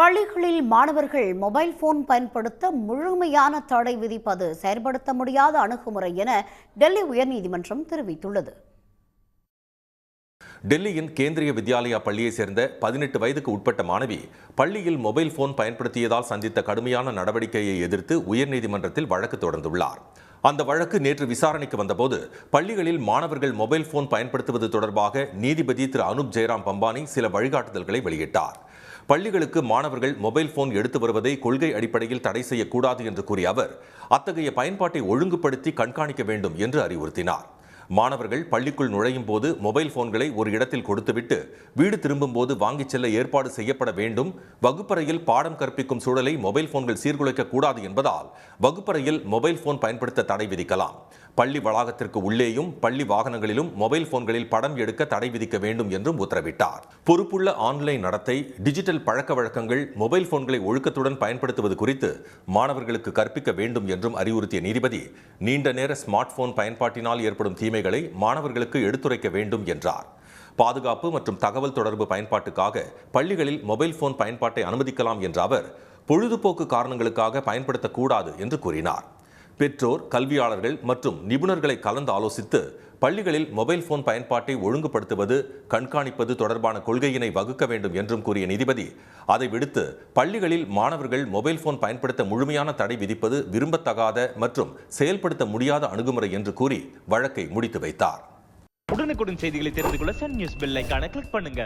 பள்ளிகளில் மாணவர்கள் mobile phone பயன்படுத்த முழுமையான தடை விதிப்பது செயல்படுத்த முடியாத அணுகுமுறை என டெல்லி உயர்நீதிமன்றம் தெரிவித்துள்ளது. டெல்லியின் கேந்திரிய வித்யாலயா பள்ளியை சேர்ந்த 18 வயதுக்கு உட்பட்ட மாணவி பள்ளியில் மொபைல் போன் பயன்படுத்தியதால் சந்தித்த கடுமையான நடவடிக்கையை எதிர்த்து உயர்நீதிமன்றத்தில் வழக்கு தொடர்ந்துள்ளார். அந்த வழக்கு நேற்று விசாரணைக்கு வந்தபோது பள்ளிகளில் மாணவர்கள் மொபைல் போன் பயன்படுத்துவது தொடர்பாக நீதிபதி திரு அனுப் ஜெயராம் பம்பானி சில வழிகாட்டுதல்களை வெளியிட்டார். பள்ளிகளுக்கு மாணவர்கள் மொபைல் போன் எடுத்து வருவதை கொள்கை அடிப்படையில் தடை செய்யக்கூடாது என்று கூறிய அவர் அத்தகைய பயன்பாட்டை ஒழுங்குபடுத்தி கண்காணிக்க வேண்டும் என்று அறிவுறுத்தினார். மாணவர்கள் பள்ளிக்குள் நுழையும் போது மொபைல் போன்களை ஒரு இடத்தில் கொடுத்துவிட்டு வீடு திரும்பும் போது வாங்கிச் செல்ல ஏற்பாடு செய்யப்பட வேண்டும். வகுப்பறையில் பாடம் கற்பிக்கும் சூழலை மொபைல் போன்கள் சீர்குலைக்க கூடாது என்பதால் வகுப்பறையில் மொபைல் போன் பயன்படுத்த தடை விதிக்கலாம். பள்ளி வளாகத்திற்கு உள்ளேயும் பள்ளி வாகனங்களிலும் மொபைல் போன்களில் படம் எடுக்க தடை விதிக்க வேண்டும் என்றும் உத்தரவிட்டார். பொறுப்புள்ள ஆன்லைன் நடத்தை, டிஜிட்டல் பழக்க வழக்கங்கள், மொபைல் போன்களை ஒழுக்கத்துடன் பயன்படுத்துவது குறித்து மாணவர்களுக்கு கற்பிக்க வேண்டும் என்றும் அறிவுறுத்திய நீதிபதி நீண்ட நேர ஸ்மார்ட் போன் பயன்பாட்டினால் ஏற்படும் தீமைகளை மாணவர்களுக்கு எடுத்துரைக்க வேண்டும் என்றார். பாதுகாப்பு மற்றும் தகவல் தொடர்பு பயன்பாட்டுக்காக பள்ளிகளில் மொபைல் போன் பயன்பாட்டை அனுமதிக்கலாம் என்ற அவர் பொழுதுபோக்கு காரணங்களுக்காக பயன்படுத்தக்கூடாது என்று கூறினார். பெற்றோர், கல்வியாளர்கள் மற்றும் நிபுணர்களை கலந்து ஆலோசித்து பள்ளிகளில் மொபைல் போன் பயன்பாட்டை ஒழுங்குபடுத்துவது, கண்காணிப்பது தொடர்பான கொள்கையினை வகுக்க வேண்டும் என்றும் கூறிய நீதிபதி அதை விடுத்து பள்ளிகளில் மாணவர்கள் மொபைல் போன் பயன்படுத்த முழுமையான தடை விதிப்பது விரும்பத்தகாத மற்றும் செயல்படுத்த முடியாத அணுகுமுறை என்று கூறி வழக்கை முடித்து வைத்தார். உடனுக்குடன் செய்திகளை தெரிந்து கொள்ள சன் நியூஸ் பெல் ஐகானை கிளிக் பண்ணுங்க.